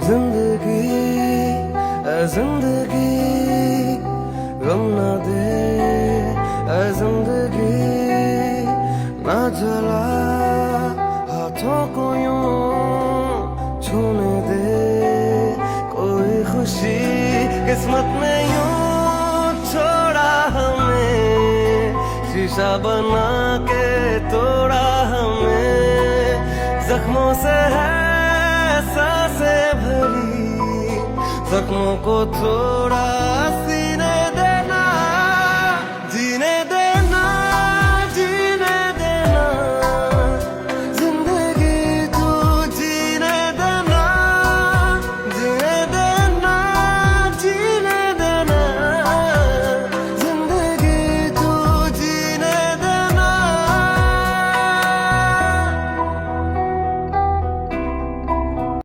जिंदगी ए जिंदगी गम न दे ए जिंदगी ना जला हाथों को यूं छूने दे कोई खुशी किस्मत ने यूं छोड़ा हमें शीशा बना के तोड़ा हमें जख्मों से है सांसें भरी जख्मों को थोड़ा